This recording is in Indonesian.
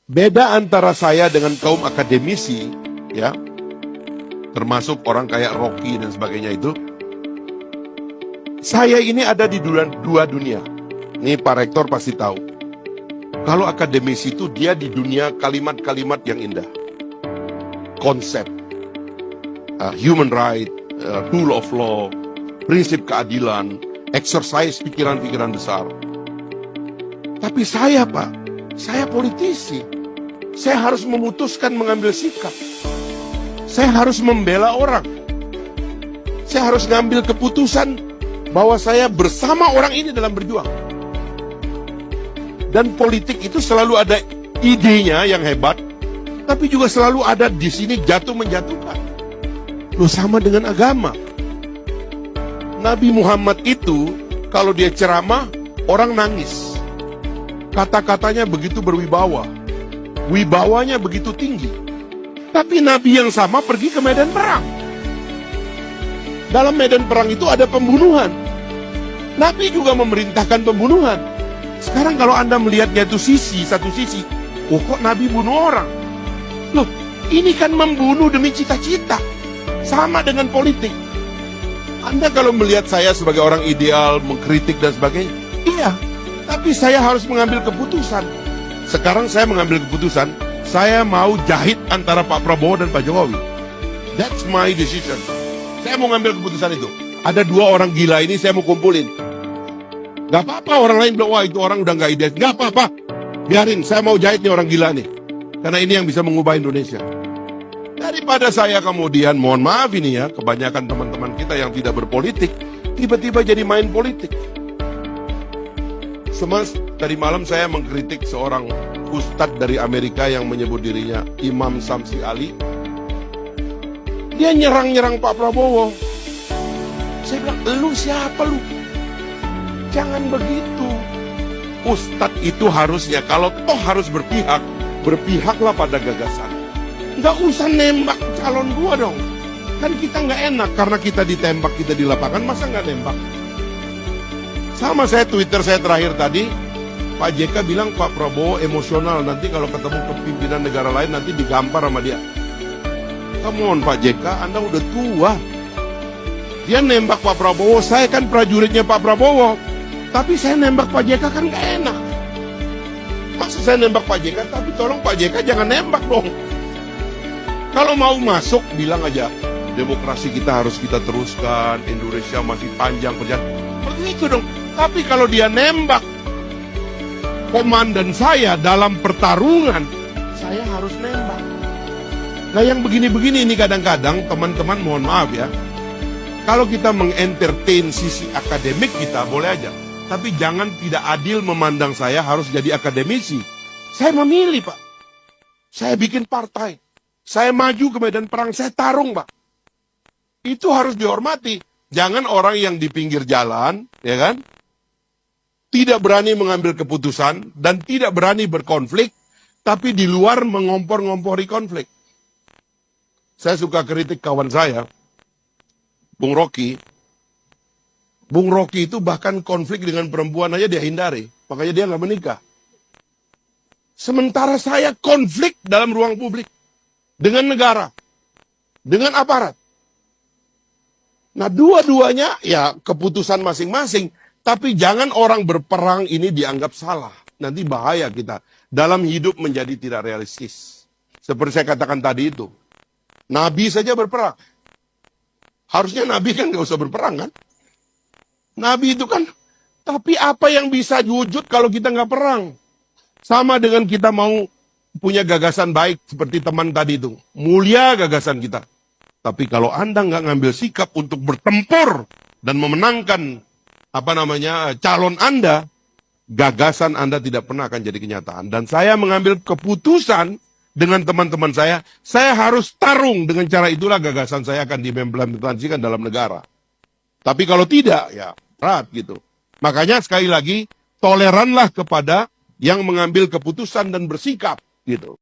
Beda antara saya dengan kaum akademisi, ya, termasuk orang kayak Rocky dan sebagainya itu, saya ini ada di dua dunia. Ini Pak Rektor pasti tahu. Kalau akademisi itu dia di dunia kalimat-kalimat yang indah. Konsep, human right, rule of law, prinsip keadilan, exercise pikiran-pikiran besar. Tapi saya, Pak, saya politisi. Saya harus memutuskan mengambil sikap. Saya harus membela orang. Saya harus ngambil keputusan bahwa saya bersama orang ini dalam berjuang. Dan politik itu selalu ada idenya yang hebat, tapi juga selalu ada di sini jatuh menjatuhkan. Loh, sama dengan agama. Nabi Muhammad itu kalau dia ceramah, orang nangis. Kata-katanya begitu berwibawa. Wibawanya begitu tinggi. Tapi Nabi yang sama pergi ke medan perang. Dalam medan perang itu ada pembunuhan. Nabi juga memerintahkan pembunuhan. Sekarang kalau Anda melihatnya itu satu sisi, oh kok Nabi bunuh orang? Loh, ini kan membunuh demi cita-cita. Sama dengan politik. Anda kalau melihat saya sebagai orang ideal, mengkritik dan sebagainya, iya, tapi saya harus mengambil keputusan. Sekarang saya mengambil keputusan, saya mau jahit antara Pak Prabowo dan Pak Jokowi. That's my decision. Saya mau ngambil keputusan itu. Ada dua orang gila ini saya mau kumpulin. Gak apa-apa orang lain bilang, wah itu orang udah gak ideal. Gak apa-apa. Biarin, saya mau jahit nih orang gila nih. Karena ini yang bisa mengubah Indonesia. Daripada saya kemudian, mohon maaf ini ya, kebanyakan teman-teman kita yang tidak berpolitik, tiba-tiba jadi main politik. Tadi malam saya mengkritik seorang ustadz dari Amerika yang menyebut dirinya Imam Samsi Ali. Dia nyerang-nyerang Pak Prabowo. Saya bilang, lu siapa lu? Jangan begitu. Ustadz itu harusnya, kalau toh harus berpihak, berpihaklah pada gagasan. Nggak usah nembak calon gua dong. Kan kita nggak enak, karena kita ditembak, kita di lapangan, masa nggak nembak? Sama saya Twitter saya terakhir tadi, Pak JK bilang Pak Prabowo emosional, nanti kalau ketemu pimpinan negara lain nanti digampar sama dia. Come on Pak JK, Anda udah tua. Dia nembak Pak Prabowo, saya kan prajuritnya Pak Prabowo. Tapi saya nembak Pak JK kan gak enak. Masa saya nembak Pak JK, tapi tolong Pak JK jangan nembak dong. Kalau mau masuk, bilang aja, demokrasi kita harus kita teruskan, Indonesia masih panjang perjalanan. Begitu dong. Tapi kalau dia nembak komandan saya dalam pertarungan, saya harus nembak. Nah yang begini-begini ini kadang-kadang teman-teman mohon maaf ya. Kalau kita mengentertain sisi akademik kita boleh aja. Tapi jangan tidak adil memandang saya harus jadi akademisi. Saya memilih Pak. Saya bikin partai. Saya maju ke medan perang, saya tarung Pak. Itu harus dihormati. Jangan orang yang di pinggir jalan, ya kan? Tidak berani mengambil keputusan dan tidak berani berkonflik, tapi di luar mengompor-ngompori konflik. Saya suka kritik kawan saya, Bung Rocky. Bung Rocky itu bahkan konflik dengan perempuan aja dia hindari, makanya dia nggak menikah. Sementara saya konflik dalam ruang publik dengan negara, dengan aparat. Nah dua-duanya ya keputusan masing-masing. Tapi jangan orang berperang ini dianggap salah. Nanti bahaya kita. Dalam hidup menjadi tidak realistis. Seperti saya katakan tadi itu. Nabi saja berperang. Harusnya Nabi kan gak usah berperang kan. Nabi itu kan. Tapi apa yang bisa wujud kalau kita gak perang? Sama dengan kita mau punya gagasan baik. Seperti teman tadi itu. Mulia gagasan kita. Tapi kalau Anda gak ngambil sikap untuk bertempur. Dan memenangkan calon Anda, gagasan Anda tidak pernah akan jadi kenyataan. Dan saya mengambil keputusan dengan teman-teman saya harus tarung dengan cara itulah gagasan saya akan diimplementasikan dalam negara. Tapi kalau tidak, ya berat gitu. Makanya sekali lagi, toleranlah kepada yang mengambil keputusan dan bersikap gitu.